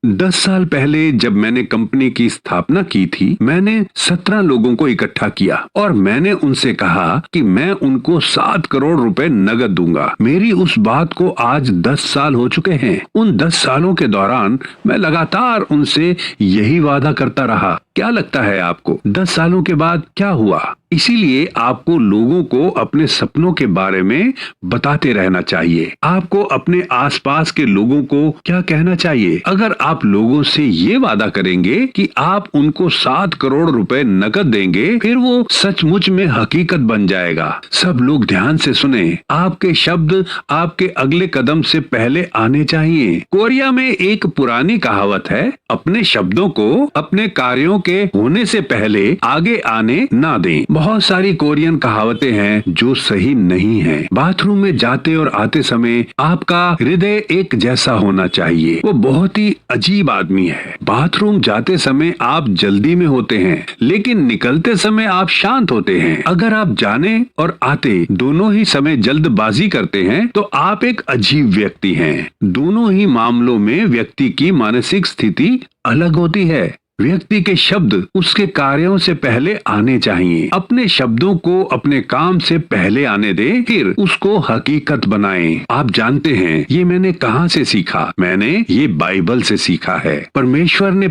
10 साल पहले जब मैंने कंपनी की स्थापना की थी, मैंने 17 लोगों को इकट्ठा किया और मैंने उनसे कहा कि मैं उनको 7 करोड़ रुपए नगद दूंगा। मेरी उस बात को आज 10 साल हो चुके हैं। उन 10 सालों के दौरान मैं लगातार उनसे यही वादा करता रहा। क्या लगता है आपको 10 सालों के बाद क्या हुआ? इसीलिए आपको लोगों को अपने सपनों के बारे में बताते रहना चाहिए। आपको अपने आसपास के लोगों को क्या कहना चाहिए? अगर आप लोगों से ये वादा करेंगे कि आप उनको 7 करोड़ रुपए नकद देंगे, फिर वो सचमुच में हकीकत बन जाएगा। सब लोग ध्यान से सुने। आपके शब्द आपके अगले कदम से पहले आने चाहिए। कोरिया में एक पुरानी कहावत है, अपने शब्दों को अपने कार्यों के होने से पहले आगे आने ना दें। बहुत सारी कोरियन कहावतें हैं जो सही नहीं हैं। बाथरूम में जाते और आते समय आपका हृदय एक जैसा होना चाहिए। वो बहुत ही अजीब आदमी है। बाथरूम जाते समय आप जल्दी में होते हैं, लेकिन निकलते समय आप शांत होते हैं। अगर आप जाने और आते दोनों ही समय जल्दबाजी करते हैं, तो आप एक अजीब व्यक्ति हैं। दोनों ही मामलों में व्यक्ति की मानसिक स्थिति अलग होती है। व्यक्ति के शब्द उसके कार्यों से पहले आने चाहिए। अपने शब्दों को अपने काम से पहले आने दे, फिर उसको हकीकत बनाएं। आप जानते हैं ये मैंने कहाँ से सीखा? मैंने ये बाइबल से सीखा है। परमेश्वर ने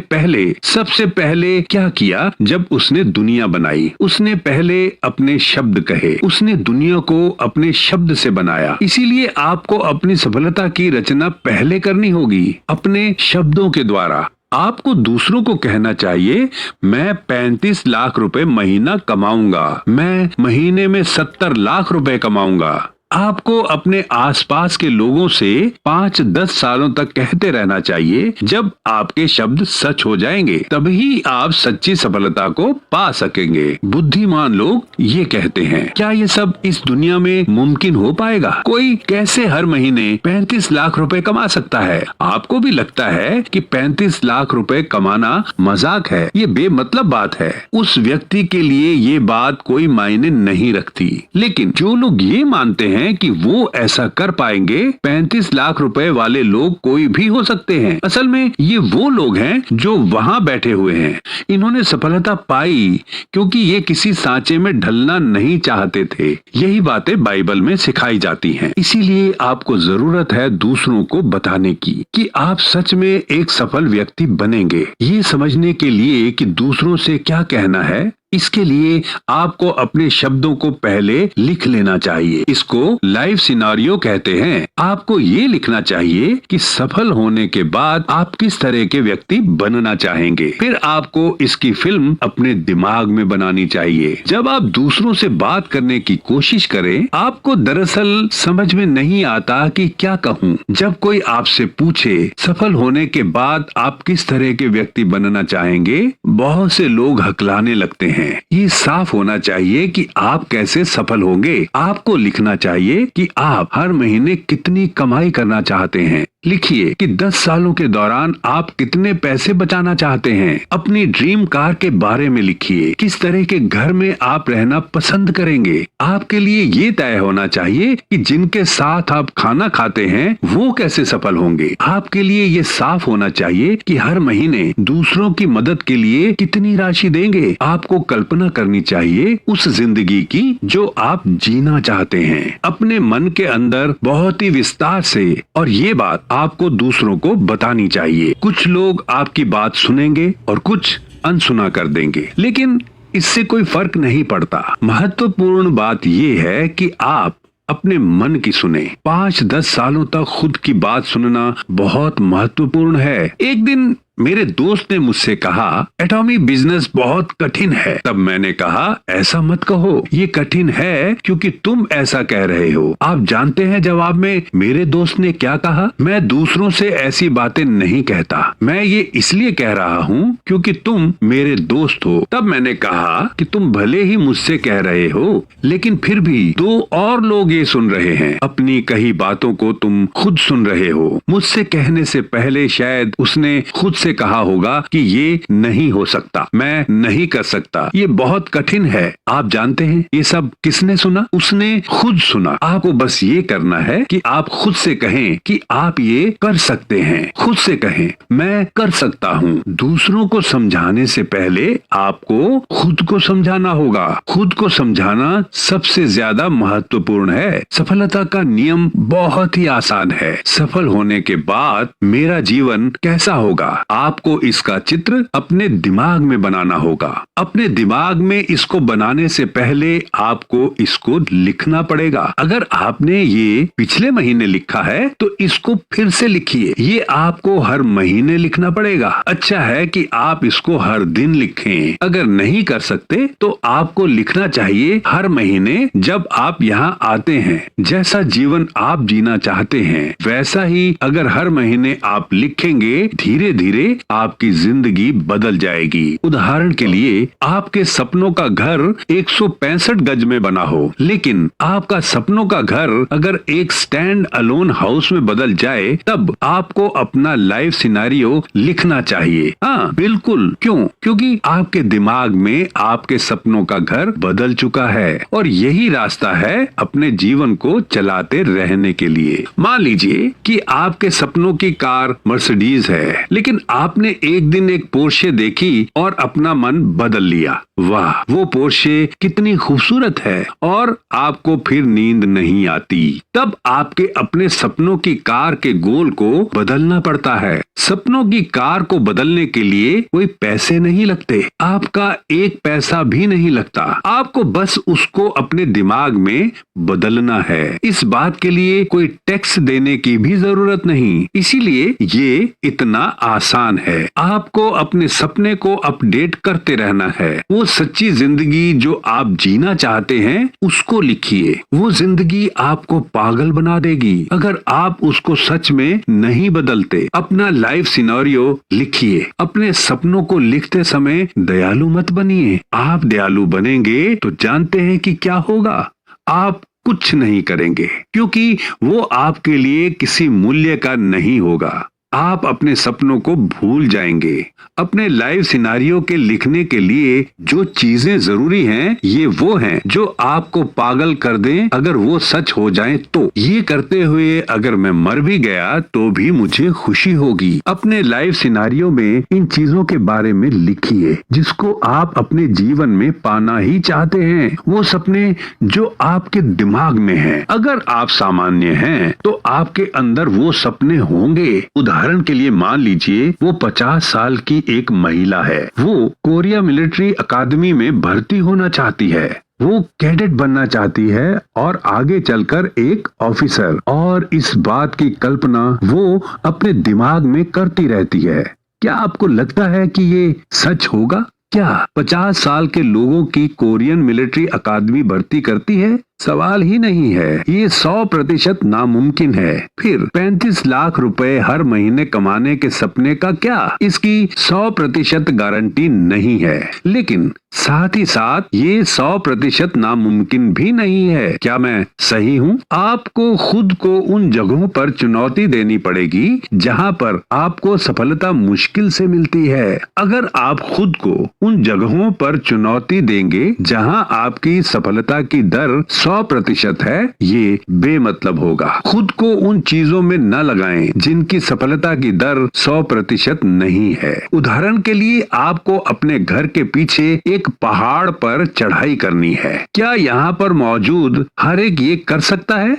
सबसे पहले क्या किया? जब उसने दुनिया बनाई, उसने पहले अपने शब्द कहे। उसने दुनिया को अपने शब्द से बनाया। इसीलिए आपको अपनी सफलता की रचना पहले करनी होगी, अपने शब्दों के द्वारा। आपको दूसरों को कहना चाहिए, मैं 35 लाख रुपए महीना कमाऊंगा, मैं महीने में 70 लाख रुपए कमाऊंगा। आपको अपने आसपास के लोगों से 5-10 सालों तक कहते रहना चाहिए। जब आपके शब्द सच हो जाएंगे, तभी आप सच्ची सफलता को पा सकेंगे। बुद्धिमान लोग ये कहते हैं, क्या ये सब इस दुनिया में मुमकिन हो पाएगा? कोई कैसे हर महीने 35 लाख रुपए कमा सकता है? आपको भी लगता है कि 35 लाख रुपए कमाना मजाक है, ये बेमतलब बात है। उस व्यक्ति के लिए ये बात कोई मायने नहीं रखती। लेकिन जो लोग ये मानते हैं कि वो ऐसा कर पाएंगे, 35 लाख रुपए वाले लोग कोई भी हो सकते हैं। असल में ये वो लोग हैं जो वहां बैठे हुए हैं। इन्होंने सफलता पाई क्योंकि ये किसी सांचे में ढलना नहीं चाहते थे। यही बातें बाइबल में सिखाई जाती हैं। इसीलिए आपको जरूरत है दूसरों को बताने की कि आप सच में एक सफल व्यक्ति बनेंगे। ये समझने के लिए कि दूसरों से क्या कहना है, इसके लिए आपको अपने शब्दों को पहले लिख लेना चाहिए। इसको लाइफ सिनारियो कहते हैं। आपको ये लिखना चाहिए कि सफल होने के बाद आप किस तरह के व्यक्ति बनना चाहेंगे। फिर आपको इसकी फिल्म अपने दिमाग में बनानी चाहिए। जब आप दूसरों से बात करने की कोशिश करें, आपको दरअसल समझ में नहीं आता कि क्या कहूँ। जब कोई आपसे पूछे सफल होने के बाद आप किस तरह के व्यक्ति बनना चाहेंगे, बहुत से लोग हकलाने लगते हैं। ये साफ होना चाहिए कि आप कैसे सफल होंगे। आपको लिखना चाहिए कि आप हर महीने कितनी कमाई करना चाहते हैं। लिखिए कि 10 सालों के दौरान आप कितने पैसे बचाना चाहते हैं। अपनी ड्रीम कार के बारे में लिखिए। किस तरह के घर में आप रहना पसंद करेंगे। आपके लिए ये तय होना चाहिए कि जिनके साथ आप खाना खाते हैं वो कैसे सफल होंगे। आपके लिए ये साफ होना चाहिए कि हर महीने दूसरों की मदद के लिए कितनी राशि देंगे। आपको कल्पना करनी चाहिए उस जिंदगी की जो आप जीना चाहते हैं, अपने मन के अंदर बहुत ही विस्तार से। और ये बात आपको दूसरों को बतानी चाहिए। कुछ लोग आपकी बात सुनेंगे और कुछ अनसुना कर देंगे, लेकिन इससे कोई फर्क नहीं पड़ता। महत्वपूर्ण बात यह है कि आप अपने मन की सुने। 5-10 सालों तक खुद की बात सुनना बहुत महत्वपूर्ण है। एक दिन मेरे दोस्त ने मुझसे कहा, एटॉमिक बिजनेस बहुत कठिन है। तब मैंने कहा, ऐसा मत कहो, ये कठिन है क्योंकि तुम ऐसा कह रहे हो। आप जानते हैं जवाब में मेरे दोस्त ने क्या कहा? मैं दूसरों से ऐसी बातें नहीं कहता, मैं ये इसलिए कह रहा हूँ क्योंकि तुम मेरे दोस्त हो। तब मैंने कहा कि तुम भले ही मुझसे कह रहे हो, लेकिन फिर भी 2 और लोग ये सुन रहे हैं। अपनी कही बातों को तुम खुद सुन रहे हो। मुझसे कहने से पहले शायद उसने खुद से कहा होगा कि ये नहीं हो सकता, मैं नहीं कर सकता, ये बहुत कठिन है। आप जानते हैं ये सब किसने सुना? उसने खुद सुना। आपको बस ये करना है कि आप खुद से कहें कि आप ये कर सकते हैं। खुद से कहें मैं कर सकता हूँ। दूसरों को समझाने से पहले आपको खुद को समझाना होगा। खुद को समझाना सबसे ज्यादा महत्वपूर्ण है। सफलता का नियम बहुत ही आसान है। सफल होने के बाद मेरा जीवन कैसा होगा? आपको इसका चित्र अपने दिमाग में बनाना होगा। अपने दिमाग में इसको बनाने से पहले आपको इसको लिखना पड़ेगा। अगर आपने ये पिछले महीने लिखा है तो इसको फिर से लिखिए। ये आपको हर महीने लिखना पड़ेगा। अच्छा है कि आप इसको हर दिन लिखें। अगर नहीं कर सकते तो आपको लिखना चाहिए हर महीने जब आप यहाँ आते हैं। जैसा जीवन आप जीना चाहते हैं वैसा ही अगर हर महीने आप लिखेंगे, धीरे धीरे आपकी जिंदगी बदल जाएगी। उदाहरण के लिए आपके सपनों का घर 165 गज में बना हो, लेकिन आपका सपनों का घर अगर एक स्टैंड अलोन हाउस में बदल जाए तब आपको अपना लाइफ सिनेरियो लिखना चाहिए। हाँ बिल्कुल। क्यों? क्योंकि आपके दिमाग में आपके सपनों का घर बदल चुका है और यही रास्ता है अपने जीवन को चलाते रहने के लिए। मान लीजिए कि आपके सपनों की कार मर्सिडीज है, लेकिन आपने एक दिन एक पोर्शे देखी और अपना मन बदल लिया। वाह, वो पोर्शे कितनी खूबसूरत है और आपको फिर नींद नहीं आती। तब आपके अपने सपनों की कार के गोल को बदलना पड़ता है। सपनों की कार को बदलने के लिए कोई पैसे नहीं लगते, आपका एक पैसा भी नहीं लगता। आपको बस उसको अपने दिमाग में बदलना है। इस बात के लिए कोई टैक्स देने की भी जरूरत नहीं, इसीलिए ये इतना आसान है। आपको अपने सपने को अपडेट करते रहना है। वो सच्ची जिंदगी जो आप जीना चाहते हैं उसको लिखिए। वो जिंदगी आपको पागल बना देगी अगर आप उसको सच में नहीं बदलते। अपना लाइफ सिनेरियो लिखिए। अपने सपनों को लिखते समय दयालु मत बनिए। आप दयालु बनेंगे तो जानते हैं कि क्या होगा? आप कुछ नहीं करेंगे क्योंकि वो आपके लिए किसी मूल्य का नहीं होगा। आप अपने सपनों को भूल जाएंगे। अपने लाइफ सिनेरियो के लिखने के लिए जो चीजें जरूरी हैं ये वो हैं जो आपको पागल कर दें अगर वो सच हो जाएं तो। ये करते हुए अगर मैं मर भी गया तो भी मुझे खुशी होगी। अपने लाइफ सिनेरियो में इन चीजों के बारे में लिखिए जिसको आप अपने जीवन में पाना ही चाहते हैं। वो सपने जो आपके दिमाग में हैं। अगर आप सामान्य हैं तो आपके अंदर वो सपने होंगे। उदाहरण के लिए मान लीजिए वो 50 साल की एक महिला है। वो कोरिया मिलिट्री अकादमी में भर्ती होना चाहती है। वो कैडेट बनना चाहती है और आगे चलकर एक ऑफिसर, और इस बात की कल्पना वो अपने दिमाग में करती रहती है। क्या आपको लगता है कि ये सच होगा? क्या 50 साल के लोगों की कोरियन मिलिट्री अकादमी भर्ती करती है? सवाल ही नहीं है। ये 100% नामुमकिन है। फिर 35 लाख रुपए हर महीने कमाने के सपने का क्या? इसकी 100% गारंटी नहीं है, लेकिन साथ ही साथ ये 100% नामुमकिन भी नहीं है। क्या मैं सही हूँ? आपको खुद को उन जगहों पर चुनौती देनी पड़ेगी जहाँ पर आपको सफलता मुश्किल से मिलती है। अगर आप खुद को उन जगहों पर चुनौती देंगे जहाँ आपकी सफलता की दर 100% है, ये बेमतलब होगा। खुद को उन चीजों में न लगाएं जिनकी सफलता की दर 100% नहीं है। उदाहरण के लिए आपको अपने घर के पीछे एक पहाड़ पर चढ़ाई करनी है। क्या यहाँ पर मौजूद हर एक ये कर सकता है?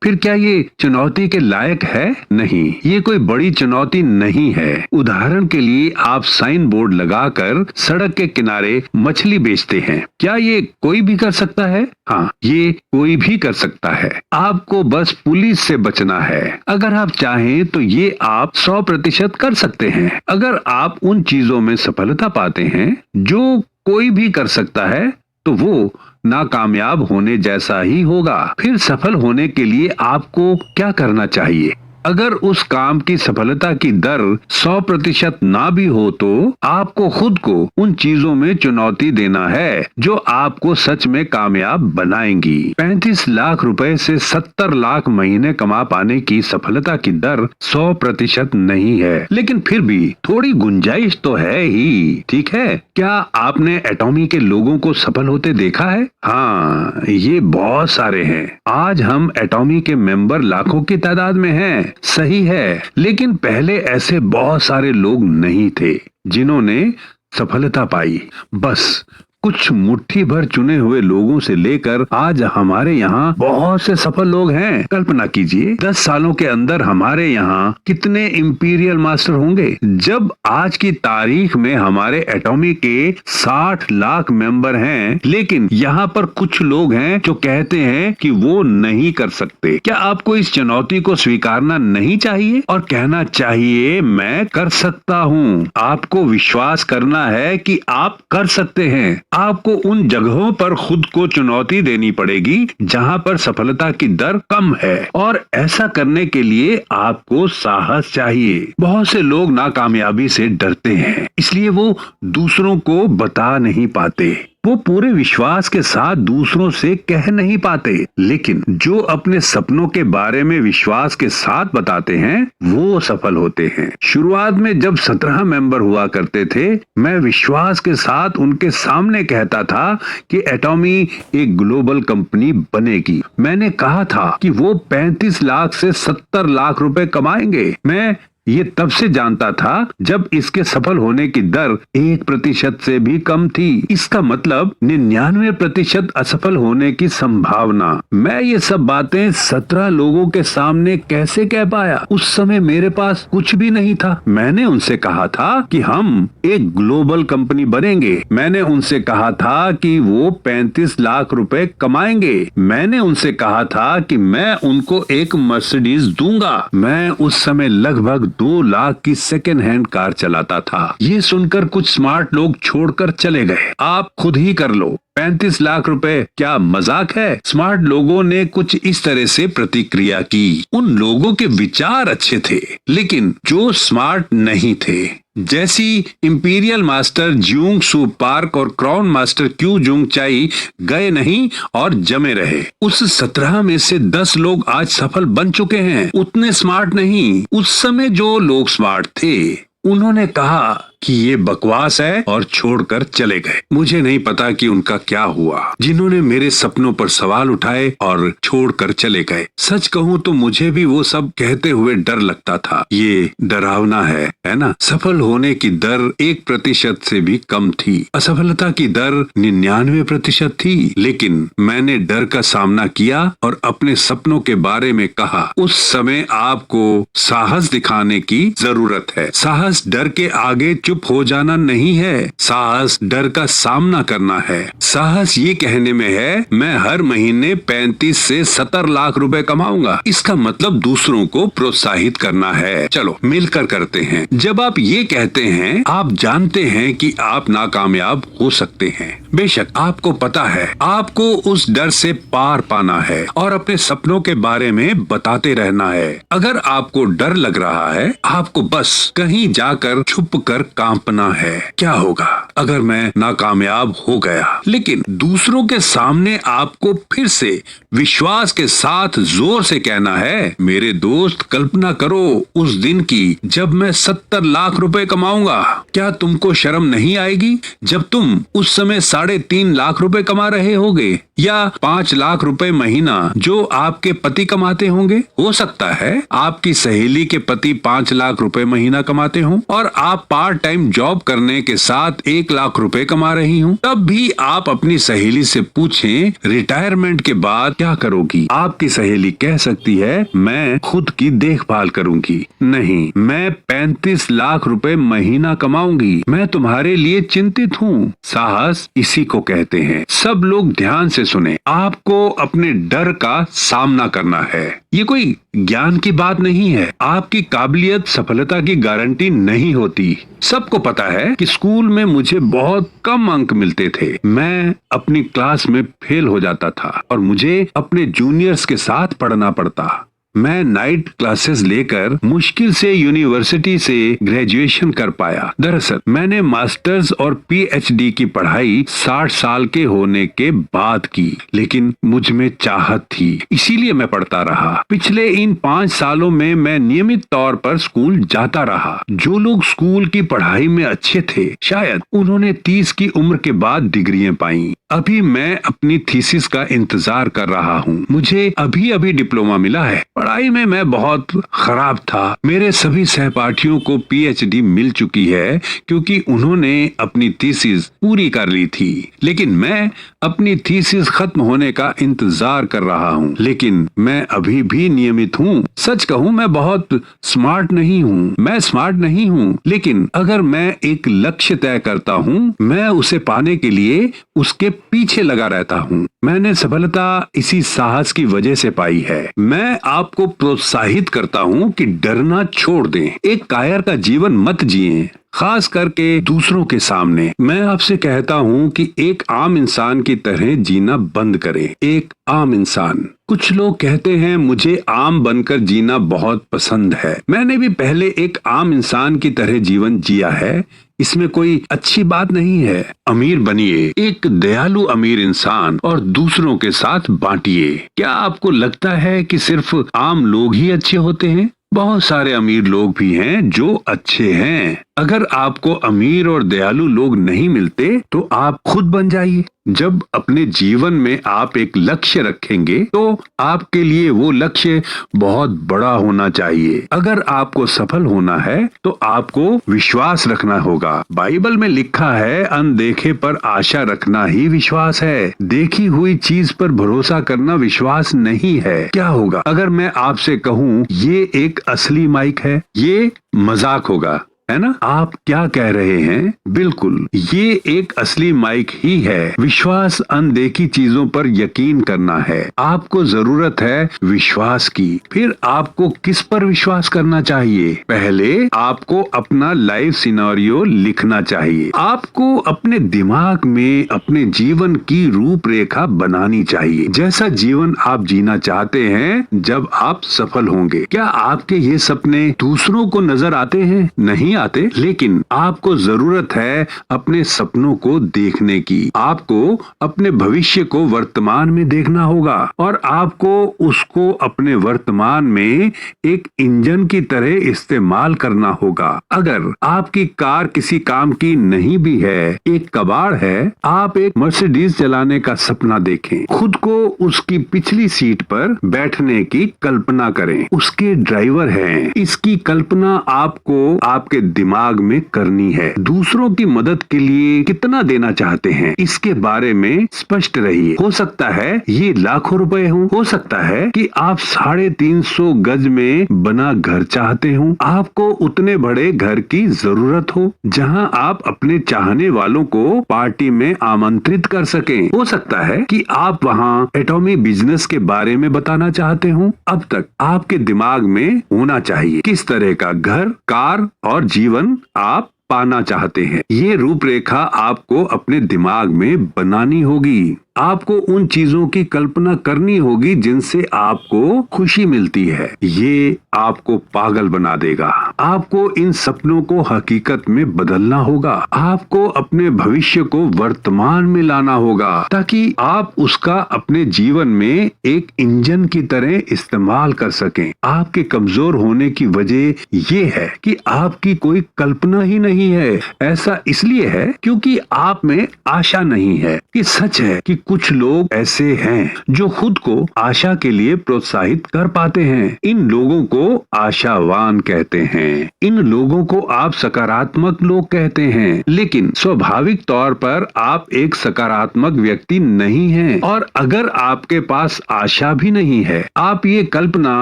फिर क्या ये चुनौती के लायक है? नहीं, ये कोई बड़ी चुनौती नहीं है। उदाहरण के लिए आप साइन बोर्ड लगाकर सड़क के किनारे मछली बेचते हैं। क्या ये कोई भी कर सकता है? हाँ, ये कोई भी कर सकता है। आपको बस पुलिस से बचना है। अगर आप चाहें तो ये आप 100% कर सकते हैं। अगर आप उन चीजों में सफलता पाते हैं जो कोई भी कर सकता है तो वो नाकामयाब होने जैसा ही होगा। फिर सफल होने के लिए आपको क्या करना चाहिए? अगर उस काम की सफलता की दर 100% ना भी हो तो आपको खुद को उन चीजों में चुनौती देना है जो आपको सच में कामयाब बनाएंगी। 35 लाख रुपए से 70 लाख महीने कमा पाने की सफलता की दर 100% नहीं है, लेकिन फिर भी थोड़ी गुंजाइश तो है ही, ठीक है। क्या आपने एटॉमी के लोगों को सफल होते देखा है? हाँ, ये बहुत सारे हैं। आज हम एटॉमी के मेंबर लाखों की तादाद में हैं, सही है, लेकिन पहले ऐसे बहुत सारे लोग नहीं थे जिन्होंने सफलता पाई। बस कुछ मुट्ठी भर चुने हुए लोगों से लेकर आज हमारे यहाँ बहुत से सफल लोग हैं। कल्पना कीजिए 10 सालों के अंदर हमारे यहाँ कितने इंपीरियल मास्टर होंगे। जब आज की तारीख में हमारे एटॉमी के 60 लाख मेंबर हैं, लेकिन यहाँ पर कुछ लोग हैं जो कहते हैं कि वो नहीं कर सकते। क्या आपको इस चुनौती को स्वीकारना नहीं चाहिए और कहना चाहिए मैं कर सकता हूँ? आपको विश्वास करना है कि आप कर सकते हैं। आपको उन जगहों पर खुद को चुनौती देनी पड़ेगी जहां पर सफलता की दर कम है, और ऐसा करने के लिए आपको साहस चाहिए। बहुत से लोग नाकामयाबी से डरते हैं, इसलिए वो दूसरों को बता नहीं पाते। वो पूरे विश्वास के साथ दूसरों से कह नहीं पाते, लेकिन जो अपने सपनों के बारे में विश्वास के साथ बताते हैं वो सफल होते हैं। शुरुआत में जब 17 मेंबर हुआ करते थे, मैं विश्वास के साथ उनके सामने कहता था कि एटॉमी एक ग्लोबल कंपनी बनेगी। मैंने कहा था कि वो 35 लाख से 70 लाख रुपए कमाएंगे। मैं ये तब से जानता था जब इसके सफल होने की दर 1% से भी कम थी। इसका मतलब 99% असफल होने की संभावना। मैं ये सब बातें 17 लोगों के सामने कैसे कह पाया? उस समय मेरे पास कुछ भी नहीं था। मैंने उनसे कहा था कि हम एक ग्लोबल कंपनी बनेंगे। मैंने उनसे कहा था कि वो 35 लाख रुपए कमाएंगे। मैंने उनसे कहा था कि मैं उनको एक मर्सिडीज दूंगा। मैं उस समय लगभग 2 लाख की सेकेंड हैंड कार चलाता था। ये सुनकर कुछ स्मार्ट लोग छोड़कर चले गए। आप खुद ही कर लो, 35 लाख रुपए क्या मजाक है? स्मार्ट लोगों ने कुछ इस तरह से प्रतिक्रिया की। उन लोगों के विचार अच्छे थे, लेकिन जो स्मार्ट नहीं थे, जैसी इंपीरियल मास्टर ज्यूंग सू पार्क और क्राउन मास्टर क्यू जुंग चाई गए नहीं और जमे रहे। उस 17 में से 10 लोग आज सफल बन चुके हैं। उतने स्मार्ट नहीं। उस समय जो लोग स्मार्ट थे उन्होंने कहा कि ये बकवास है और छोड़कर चले गए। मुझे नहीं पता कि उनका क्या हुआ। जिन्होंने मेरे सपनों पर सवाल उठाए और छोड़कर चले गए। सच कहूँ तो मुझे भी वो सब कहते हुए डर लगता था। ये डरावना है ना? सफल होने की दर 1% से भी कम थी। असफलता की दर 99% थी। लेकिन मैंने डर का सामना किया और अपने सपनों के बारे में कहा। उस समय आपको साहस दिखाने की जरूरत है। साहस डर के आगे चुप हो जाना नहीं है। साहस डर का सामना करना है। साहस ये कहने में है मैं हर महीने 35 से 70 लाख रुपए कमाऊंगा। इसका मतलब दूसरों को प्रोत्साहित करना है। चलो मिलकर करते हैं। जब आप ये कहते हैं, आप जानते हैं कि आप नाकामयाब हो सकते हैं। बेशक आपको पता है, आपको उस डर से पार पाना है और अपने सपनों के बारे में बताते रहना है। अगर आपको डर लग रहा है, आपको बस कहीं जाकर छुप कर कांपना है। क्या होगा अगर मैं नाकामयाब हो गया? लेकिन दूसरों के सामने आपको फिर से विश्वास के साथ जोर से कहना है, मेरे दोस्त कल्पना करो उस दिन की जब मैं 70 लाख रुपए कमाऊंगा। क्या तुमको शर्म नहीं आएगी जब तुम उस समय 3.5 लाख रुपए कमा रहे होगे या 5 लाख रुपए महीना जो आपके पति कमाते होंगे? हो सकता है आपकी सहेली के पति 5 लाख रुपए महीना कमाते हों और आप पार्ट टाइम जॉब करने के साथ 1 लाख रुपए कमा रही हूँ। तब भी आप अपनी सहेली से पूछें रिटायरमेंट के बाद क्या करोगी? आपकी सहेली कह सकती है मैं खुद की देखभाल करूंगी। नहीं, मैं 35 लाख रुपए महीना कमाऊंगी। मैं तुम्हारे लिए चिंतित हूँ। साहस इसी को कहते हैं। सब लोग ध्यान से सुने। आपको अपने डर का सामना करना है। ये कोई ज्ञान की बात नहीं है। आपकी काबिलियत सफलता की गारंटी नहीं होती। सबको पता है कि स्कूल में मुझे बहुत कम अंक मिलते थे। मैं अपनी क्लास में फेल हो जाता था और मुझे अपने जूनियर्स के साथ पढ़ना पड़ता। मैं नाइट क्लासेस लेकर मुश्किल से यूनिवर्सिटी से ग्रेजुएशन कर पाया। दरअसल मैंने मास्टर्स और पीएचडी की पढ़ाई 60 साल के होने के बाद की, लेकिन मुझ में चाहत थी, इसीलिए मैं पढ़ता रहा। पिछले इन 5 सालों में मैं नियमित तौर पर स्कूल जाता रहा। जो लोग स्कूल की पढ़ाई में अच्छे थे, शायद उन्होंने 30 की उम्र के बाद डिग्रियां पाई। अभी मैं अपनी थीसिस का इंतजार कर रहा हूँ। मुझे अभी अभी डिप्लोमा मिला है। पढ़ाई में मैं बहुत खराब था। मेरे सभी सहपाठियों को पीएचडी मिल चुकी है क्योंकि उन्होंने अपनी थीसिस पूरी कर ली थी, लेकिन मैं अपनी थीसिस खत्म होने का इंतजार कर रहा हूँ। लेकिन मैं अभी भी नियमित हूँ। सच कहूँ मैं बहुत स्मार्ट नहीं हूँ। मैं स्मार्ट नहीं हूँ, लेकिन अगर मैं एक लक्ष्य तय करता हूँ, मैं उसे पाने के लिए उसके पीछे लगा रहता हूँ। मैंने सफलता इसी साहस की वजह से पाई है। मैं आपको प्रोत्साहित करता हूँ कि डरना छोड़ दें। एक कायर का जीवन मत जिएं, खास करके दूसरों के सामने। मैं आपसे कहता हूँ कि एक आम इंसान की तरह जीना बंद करें। एक आम इंसान। कुछ लोग कहते हैं मुझे आम बनकर जीना बहुत पसंद है। मैंने भी पहले एक आम इंसान की तरह जीवन जिया है। इसमें कोई अच्छी बात नहीं है। अमीर बनिए, एक दयालु अमीर इंसान, और दूसरों के साथ बांटिए। क्या आपको लगता है कि सिर्फ आम लोग ही अच्छे होते हैं? बहुत सारे अमीर लोग भी हैं जो अच्छे हैं। अगर आपको अमीर और दयालु लोग नहीं मिलते तो आप खुद बन जाइए। जब अपने जीवन में आप एक लक्ष्य रखेंगे तो आपके लिए वो लक्ष्य बहुत बड़ा होना चाहिए। अगर आपको सफल होना है तो आपको विश्वास रखना होगा। बाइबल में लिखा है, अनदेखे पर आशा रखना ही विश्वास है। देखी हुई चीज पर भरोसा करना विश्वास नहीं है। क्या होगा अगर मैं आपसे कहूँ ये एक असली माइक है? ये मजाक होगा, है ना? आप क्या कह रहे हैं? बिल्कुल, ये एक असली माइक ही है। विश्वास अनदेखी चीजों पर यकीन करना है। आपको जरूरत है विश्वास की। फिर आपको किस पर विश्वास करना चाहिए? पहले आपको अपना लाइफ सिनेरियो लिखना चाहिए। आपको अपने दिमाग में अपने जीवन की रूपरेखा बनानी चाहिए। जैसा जीवन आप जीना चाहते हैं जब आप सफल होंगे। क्या आपके ये सपने दूसरों को नजर आते हैं? नहीं आते, लेकिन आपको जरूरत है अपने सपनों को देखने की। आपको अपने भविष्य को वर्तमान में देखना होगा और आपको उसको अपने वर्तमान में एक इंजन की तरह इस्तेमाल करना होगा। अगर आपकी कार किसी काम की नहीं भी है, एक कबाड़ है, आप एक मर्सिडीज चलाने का सपना देखें। खुद को उसकी पिछली सीट पर बैठने की कल्पना करें। उसके ड्राइवर हैं। इसकी कल्पना आपको आपके दिमाग में करनी है। दूसरों की मदद के लिए कितना देना चाहते हैं, इसके बारे में स्पष्ट रहिए। हो सकता है ये लाखों रुपए हो सकता है कि आप 350 गज में बना घर चाहते हो। आपको उतने बड़े घर की जरूरत हो जहां आप अपने चाहने वालों को पार्टी में आमंत्रित कर सकें। हो सकता है कि आप वहां एटॉमिक बिजनेस के बारे में बताना चाहते हो। अब तक आपके दिमाग में होना चाहिए किस तरह का घर, कार और जीवन आप पाना चाहते हैं। ये रूपरेखा आपको अपने दिमाग में बनानी होगी। आपको उन चीजों की कल्पना करनी होगी जिनसे आपको खुशी मिलती है। ये आपको पागल बना देगा। आपको इन सपनों को हकीकत में बदलना होगा। आपको अपने भविष्य को वर्तमान में लाना होगा ताकि आप उसका अपने जीवन में एक इंजन की तरह इस्तेमाल कर सकें। आपके कमजोर होने की वजह ये है कि आपकी कोई कल्पना ही नहीं है। ऐसा इसलिए है क्योंकि आप में आशा नहीं है। ये सच है कि कुछ लोग ऐसे हैं जो खुद को आशा के लिए प्रोत्साहित कर पाते हैं। इन लोगों को आशावान कहते हैं। इन लोगों को आप सकारात्मक लोग कहते हैं, लेकिन स्वाभाविक तौर पर आप एक सकारात्मक व्यक्ति नहीं हैं। और अगर आपके पास आशा भी नहीं है, आप ये कल्पना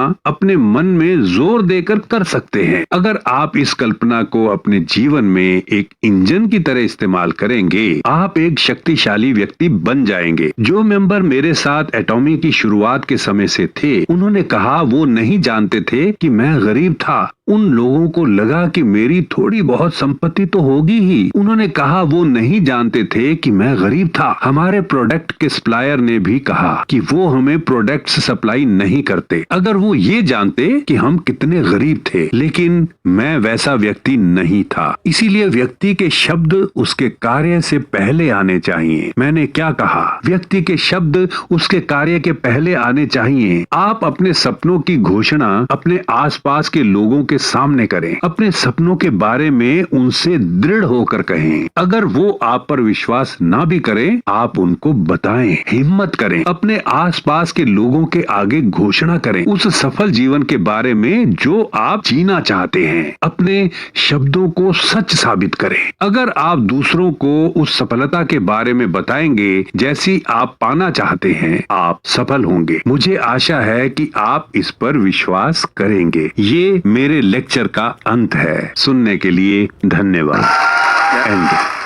अपने मन में जोर देकर कर सकते हैं। अगर आप इस कल्पना को अपने जीवन में एक इंजन की तरह इस्तेमाल करेंगे, आप एक शक्तिशाली व्यक्ति बन जाएंगे। जो मेंबर मेरे साथ एटॉमी की शुरुआत के समय से थे, उन्होंने कहा वो नहीं जानते थे कि मैं गरीब था। उन लोगों को लगा कि मेरी थोड़ी बहुत संपत्ति तो होगी ही। उन्होंने कहा वो नहीं जानते थे कि मैं गरीब था। हमारे प्रोडक्ट के सप्लायर ने भी कहा कि वो हमें प्रोडक्ट्स सप्लाई नहीं करते। अगर वो ये जानते कि हम कितने गरीब थे, लेकिन मैं वैसा व्यक्ति नहीं था। इसीलिए व्यक्ति के शब्द उसके कार्य से पहले आने चाहिए। मैंने क्या कहा? व्यक्ति के शब्द उसके कार्य के पहले आने चाहिए। आप अपने सपनों की घोषणा अपने आसपास के लोगों के सामने करें। अपने सपनों के बारे में उनसे दृढ़ होकर कहें। अगर वो आप पर विश्वास ना भी करें, आप उनको बताएं, हिम्मत करें। अपने आसपास के लोगों के आगे घोषणा करें उस सफल जीवन के बारे में जो आप जीना चाहते हैं। अपने शब्दों को सच साबित करें। अगर आप दूसरों को उस सफलता के बारे में बताएंगे जैसी आप पाना चाहते हैं, आप सफल होंगे। मुझे आशा है कि आप इस पर विश्वास करेंगे। ये मेरे लेक्चर का अंत है। सुनने के लिए धन्यवाद। एंड